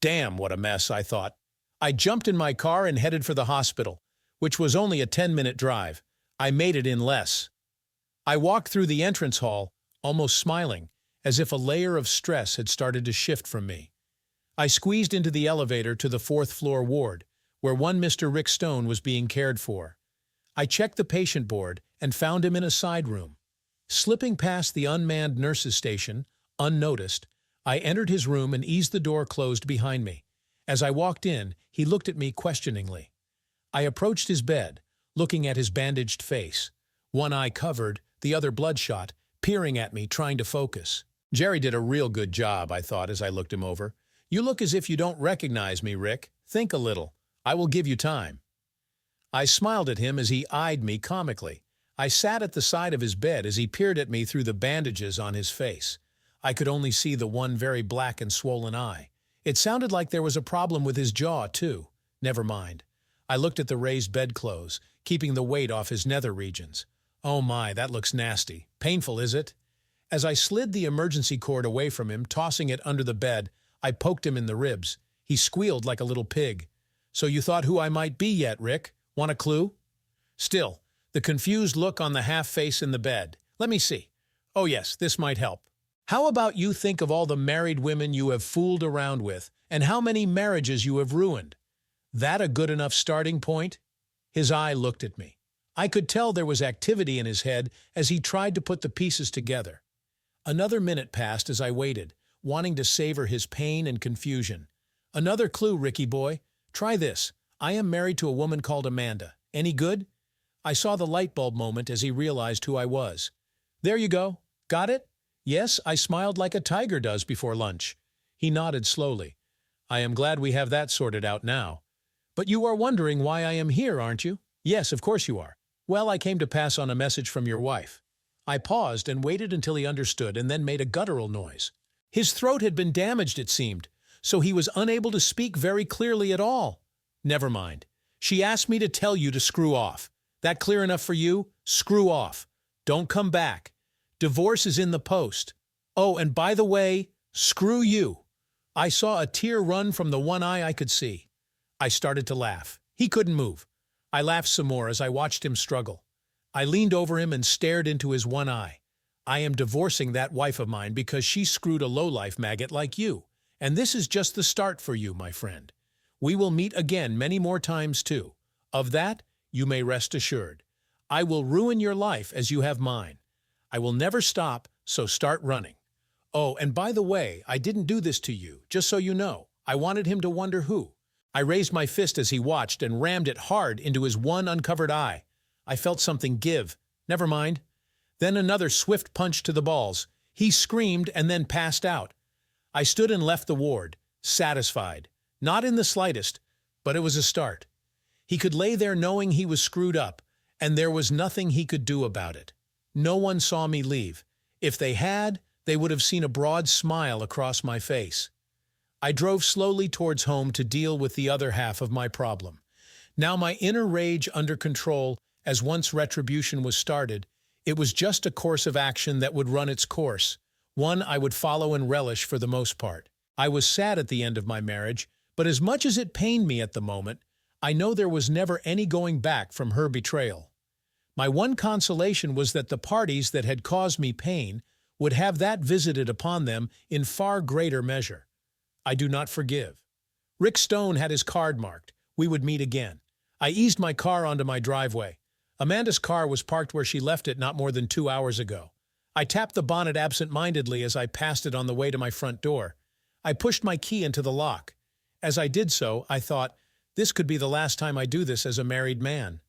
Damn, what a mess, I thought. I jumped in my car and headed for the hospital, which was only a 10-minute drive. I made it in less. I walked through the entrance hall, almost smiling, as if a layer of stress had started to shift from me. I squeezed into the elevator to the 4th-floor ward, where one Mr. Rick Stone was being cared for. I checked the patient board and found him in a side room. Slipping past the unmanned nurse's station, unnoticed, I entered his room and eased the door closed behind me. As I walked in, he looked at me questioningly. I approached his bed, looking at his bandaged face, one eye covered, the other bloodshot, peering at me, trying to focus. Jerry did a real good job, I thought as I looked him over. You look as if you don't recognize me, Rick. Think a little. I will give you time. I smiled at him as he eyed me comically. I sat at the side of his bed as he peered at me through the bandages on his face. I could only see the one very black and swollen eye. It sounded like there was a problem with his jaw, too. Never mind. I looked at the raised bedclothes, keeping the weight off his nether regions. Oh my, that looks nasty. Painful, is it? As I slid the emergency cord away from him, tossing it under the bed, I poked him in the ribs. He squealed like a little pig. So you thought who I might be yet, Rick? Want a clue? Still, the confused look on the half-face in the bed. Let me see. Oh yes, this might help. How about you think of all the married women you have fooled around with, and how many marriages you have ruined? That a good enough starting point? His eye looked at me. I could tell there was activity in his head as he tried to put the pieces together. Another minute passed as I waited, wanting to savor his pain and confusion. Another clue, Ricky boy. Try this. I am married to a woman called Amanda. Any good? I saw the light bulb moment as he realized who I was. There you go. Got it? Yes, I smiled like a tiger does before lunch. He nodded slowly. I am glad we have that sorted out now. But you are wondering why I am here, aren't you? Yes, of course you are. Well, I came to pass on a message from your wife. I paused and waited until he understood and then made a guttural noise. His throat had been damaged, it seemed, so he was unable to speak very clearly at all. Never mind. She asked me to tell you to screw off. That clear enough for you? Screw off. Don't come back. Divorce is in the post. Oh, and by the way, screw you. I saw a tear run from the one eye I could see. I started to laugh. He couldn't move. I laughed some more as I watched him struggle. I leaned over him and stared into his one eye. I am divorcing that wife of mine because she screwed a lowlife maggot like you. And this is just the start for you, my friend. We will meet again many more times too. Of that, you may rest assured. I will ruin your life as you have mine. I will never stop, so start running. Oh, and by the way, I didn't do this to you, just so you know. I wanted him to wonder who. I raised my fist as he watched and rammed it hard into his one uncovered eye. I felt something give. Never mind. Then another swift punch to the balls. He screamed and then passed out. I stood and left the ward, satisfied. Not in the slightest, but it was a start. He could lay there knowing he was screwed up, and there was nothing he could do about it. No one saw me leave. If they had, they would have seen a broad smile across my face. I drove slowly towards home to deal with the other half of my problem. Now my inner rage under control, as once retribution was started, it was just a course of action that would run its course, one I would follow and relish for the most part. I was sad at the end of my marriage, but as much as it pained me at the moment, I know there was never any going back from her betrayal. My one consolation was that the parties that had caused me pain would have that visited upon them in far greater measure. I do not forgive. Rick Stone had his card marked. We would meet again. I eased my car onto my driveway. Amanda's car was parked where she left it not more than 2 hours ago. I tapped the bonnet absent-mindedly as I passed it on the way to my front door. I pushed my key into the lock. As I did so, I thought, this could be the last time I do this as a married man.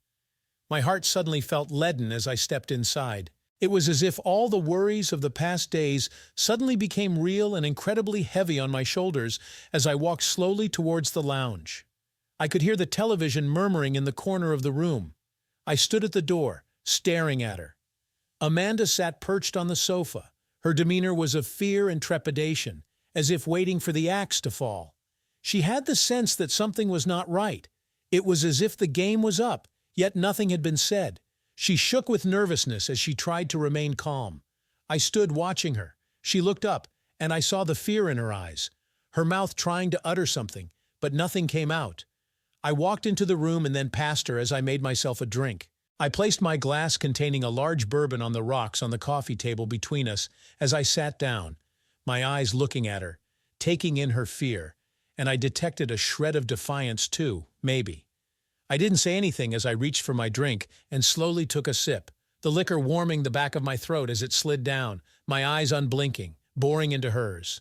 My heart suddenly felt leaden as I stepped inside. It was as if all the worries of the past days suddenly became real and incredibly heavy on my shoulders as I walked slowly towards the lounge. I could hear the television murmuring in the corner of the room. I stood at the door, staring at her. Amanda sat perched on the sofa. Her demeanor was of fear and trepidation, as if waiting for the axe to fall. She had the sense that something was not right. It was as if the game was up, yet nothing had been said. She shook with nervousness as she tried to remain calm. I stood watching her. She looked up, and I saw the fear in her eyes, her mouth trying to utter something, but nothing came out. I walked into the room and then past her as I made myself a drink. I placed my glass containing a large bourbon on the rocks on the coffee table between us as I sat down, my eyes looking at her, taking in her fear, and I detected a shred of defiance too, maybe. I didn't say anything as I reached for my drink and slowly took a sip, the liquor warming the back of my throat as it slid down, my eyes unblinking, boring into hers.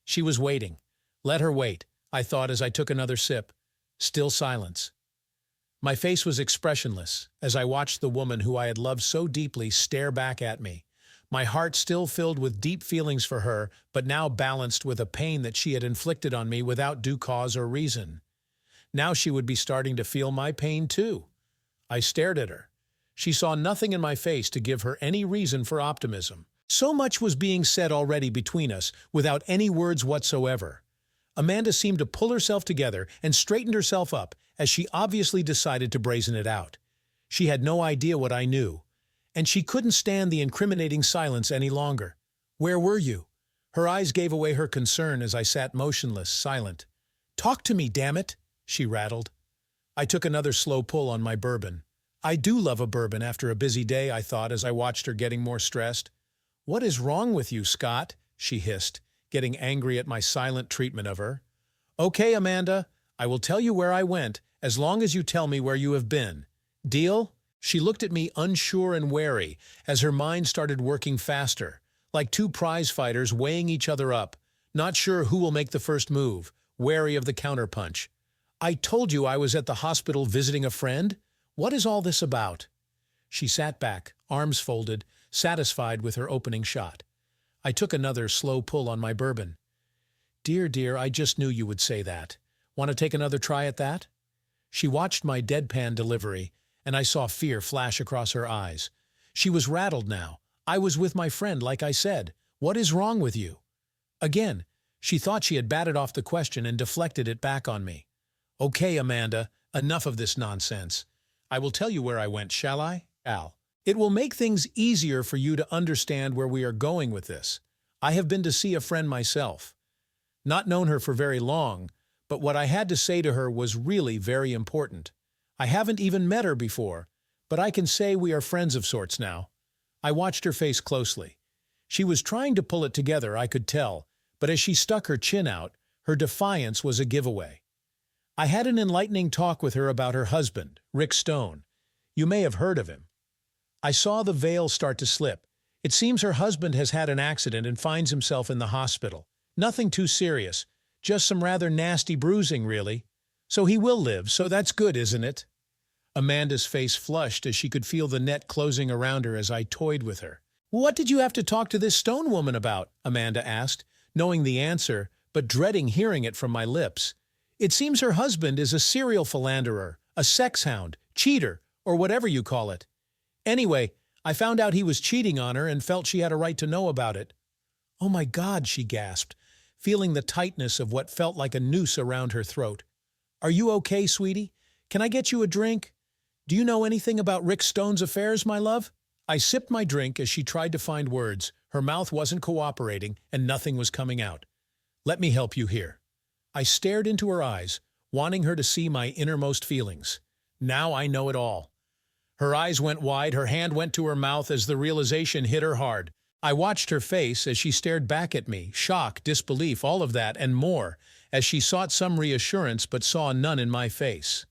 She was waiting. Let her wait, I thought as I took another sip. Still silence. My face was expressionless as I watched the woman who I had loved so deeply stare back at me, my heart still filled with deep feelings for her, but now balanced with a pain that she had inflicted on me without due cause or reason. Now she would be starting to feel my pain too. I stared at her. She saw nothing in my face to give her any reason for optimism. So much was being said already between us, without any words whatsoever. Amanda seemed to pull herself together and straightened herself up as she obviously decided to brazen it out. She had no idea what I knew, and she couldn't stand the incriminating silence any longer. Where were you? Her eyes gave away her concern as I sat motionless, silent. Talk to me, damn it, she rattled. I took another slow pull on my bourbon. I do love a bourbon after a busy day, I thought as I watched her getting more stressed. What is wrong with you, Scott? She hissed, getting angry at my silent treatment of her. Okay, Amanda, I will tell you where I went, as long as you tell me where you have been. Deal? She looked at me unsure and wary as her mind started working faster, like two prize fighters weighing each other up, not sure who will make the first move, wary of the counterpunch. "I told you I was at the hospital visiting a friend? What is all this about?" She sat back, arms folded, satisfied with her opening shot. I took another slow pull on my bourbon. "Dear, dear, I just knew you would say that. Want to take another try at that?" She watched my deadpan delivery, and I saw fear flash across her eyes. She was rattled now. "I was with my friend, like I said. What is wrong with you?" Again, she thought she had batted off the question and deflected it back on me. "Okay, Amanda, enough of this nonsense. I will tell you where I went, shall I? Al. It will make things easier for you to understand where we are going with this. I have been to see a friend myself. Not known her for very long, but what I had to say to her was really very important. I haven't even met her before, but I can say we are friends of sorts now." I watched her face closely. She was trying to pull it together, I could tell, but as she stuck her chin out, her defiance was a giveaway. "I had an enlightening talk with her about her husband, Rick Stone. You may have heard of him." I saw the veil start to slip. It seems her husband has had an accident and finds himself in the hospital. Nothing too serious, just some rather nasty bruising, really. So he will live, so that's good, isn't it? Amanda's face flushed as she could feel the net closing around her as I toyed with her. "What did you have to talk to this Stone woman about?" Amanda asked, knowing the answer, but dreading hearing it from my lips. "It seems her husband is a serial philanderer, a sex hound, cheater, or whatever you call it. Anyway, I found out he was cheating on her and felt she had a right to know about it." "Oh my God," she gasped, feeling the tightness of what felt like a noose around her throat. "Are you okay, sweetie? Can I get you a drink? Do you know anything about Rick Stone's affairs, my love?" I sipped my drink as she tried to find words. Her mouth wasn't cooperating, and nothing was coming out. "Let me help you here." I stared into her eyes, wanting her to see my innermost feelings. Now I know it all. Her eyes went wide, her hand went to her mouth as the realization hit her hard. I watched her face as she stared back at me, shock, disbelief, all of that and more, as she sought some reassurance but saw none in my face.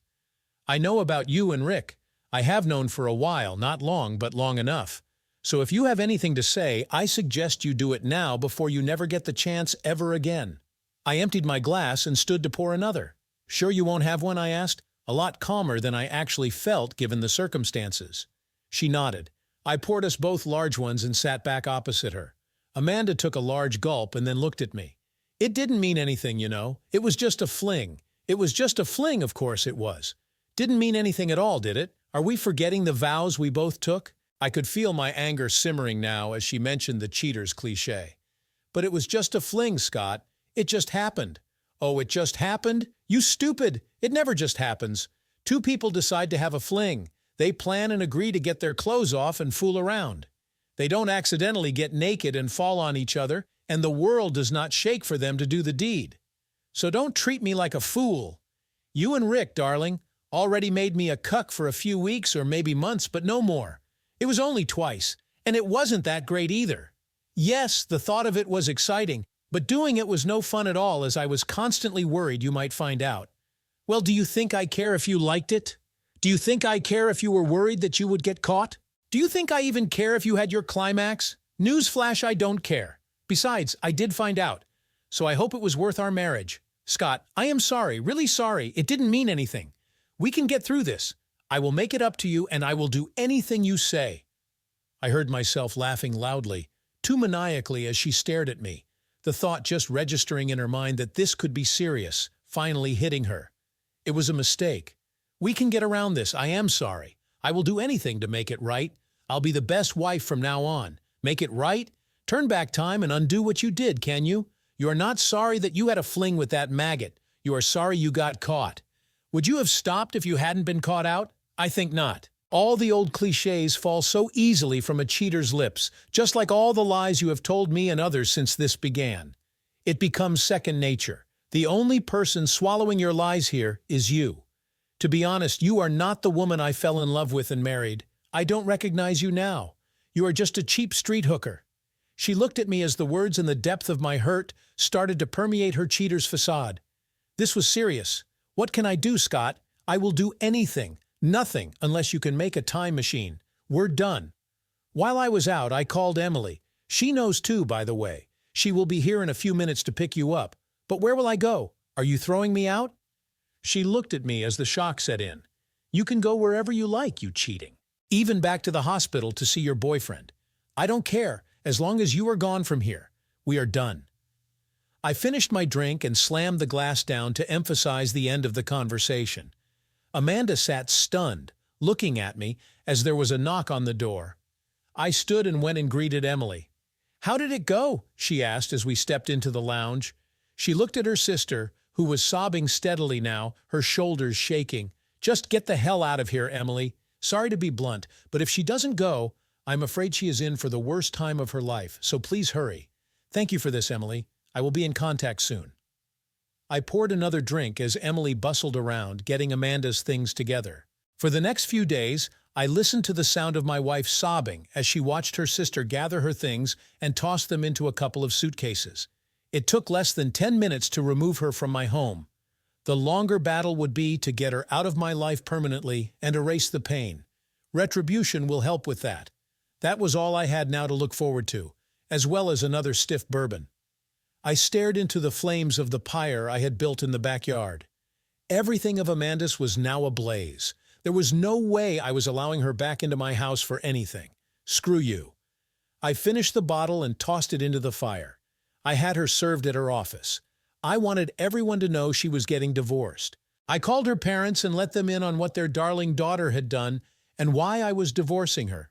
"I know about you and Rick. I have known for a while, not long, but long enough. So if you have anything to say, I suggest you do it now before you never get the chance ever again." I emptied my glass and stood to pour another. "Sure you won't have one?" I asked, a lot calmer than I actually felt given the circumstances. She nodded. I poured us both large ones and sat back opposite her. Amanda took a large gulp and then looked at me. "It didn't mean anything, you know. It was just a fling. It was just a fling, of course it was. Didn't mean anything at all, did it? Are we forgetting the vows we both took?" I could feel my anger simmering now as she mentioned the cheater's cliché. "But it was just a fling, Scott. It just happened." "Oh, it just happened? You stupid! It never just happens. Two people decide to have a fling. They plan and agree to get their clothes off and fool around. They don't accidentally get naked and fall on each other, and the world does not shake for them to do the deed. So don't treat me like a fool. You and Rick, darling, already made me a cuck for a few weeks or maybe months, but no more. It was only twice, and it wasn't that great either. Yes, the thought of it was exciting, but doing it was no fun at all as I was constantly worried you might find out. Well, do you think I care if you liked it? Do you think I care if you were worried that you would get caught? Do you think I even care if you had your climax? Newsflash, I don't care. Besides, I did find out. So I hope it was worth our marriage. Scott, I am sorry, really sorry. It didn't mean anything. We can get through this. I will make it up to you and I will do anything you say." I heard myself laughing loudly, too maniacally as she stared at me, the thought just registering in her mind that this could be serious, finally hitting her. It was a mistake. "We can get around this. I am sorry. I will do anything to make it right. I'll be the best wife from now on. Make it right? Turn back time and undo what you did, can you? You are not sorry that you had a fling with that maggot. You are sorry you got caught. Would you have stopped if you hadn't been caught out? I think not. All the old cliches fall so easily from a cheater's lips, just like all the lies you have told me and others since this began. It becomes second nature. The only person swallowing your lies here is you. To be honest, you are not the woman I fell in love with and married. I don't recognize you now. You are just a cheap street hooker." She looked at me as the words in the depth of my hurt started to permeate her cheater's facade. This was serious. "What can I do, Scott? I will do anything. Nothing unless you can make a time machine. We're done. While I was out, I called Emily. She knows too, by the way. She will be here in a few minutes to pick you up. But where will I go? Are you throwing me out? She looked at me as the shock set in. You can go wherever you like, you cheating. Even back to the hospital to see your boyfriend. I don't care, as long as you are gone from here. We are done. I finished my drink and slammed the glass down to emphasize the end of the conversation. Amanda sat stunned, looking at me as there was a knock on the door. I stood and went and greeted Emily. How did it go? She asked as we stepped into the lounge. She looked at her sister, who was sobbing steadily now, her shoulders shaking. Just get the hell out of here, Emily. Sorry to be blunt, but if she doesn't go, I'm afraid she is in for the worst time of her life, so please hurry. Thank you for this, Emily. I will be in contact soon. I poured another drink as Emily bustled around, getting Amanda's things together. For the next few days, I listened to the sound of my wife sobbing as she watched her sister gather her things and toss them into a couple of suitcases. It took less than 10 minutes to remove her from my home. The longer battle would be to get her out of my life permanently and erase the pain. Retribution will help with that. That was all I had now to look forward to, as well as another stiff bourbon. I stared into the flames of the pyre I had built in the backyard. Everything of Amanda's was now ablaze. There was no way I was allowing her back into my house for anything. Screw you. I finished the bottle and tossed it into the fire. I had her served at her office. I wanted everyone to know she was getting divorced. I called her parents and let them in on what their darling daughter had done and why I was divorcing her.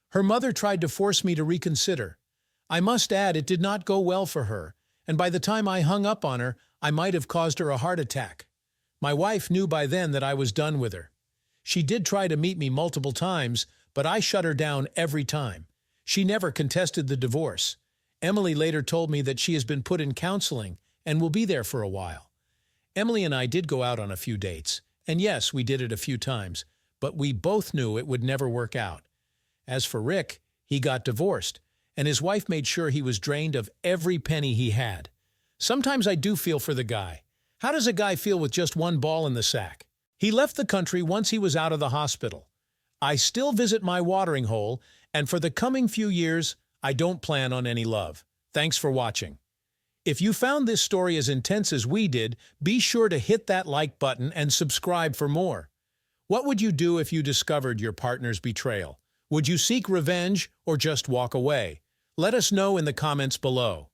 Her mother tried to force me to reconsider. I must add it did not go well for her, and by the time I hung up on her, I might have caused her a heart attack. My wife knew by then that I was done with her. She did try to meet me multiple times, but I shut her down every time. She never contested the divorce. Emily later told me that she has been put in counseling and will be there for a while. Emily and I did go out on a few dates, and yes, we did it a few times, but we both knew it would never work out. As for Rick, he got divorced, and his wife made sure he was drained of every penny he had. Sometimes I do feel for the guy. How does a guy feel with just one ball in the sack? He left the country once he was out of the hospital. I still visit my watering hole, and for the coming few years, I don't plan on any love. Thanks for watching. If you found this story as intense as we did, be sure to hit that like button and subscribe for more. What would you do if you discovered your partner's betrayal? Would you seek revenge or just walk away? Let us know in the comments below.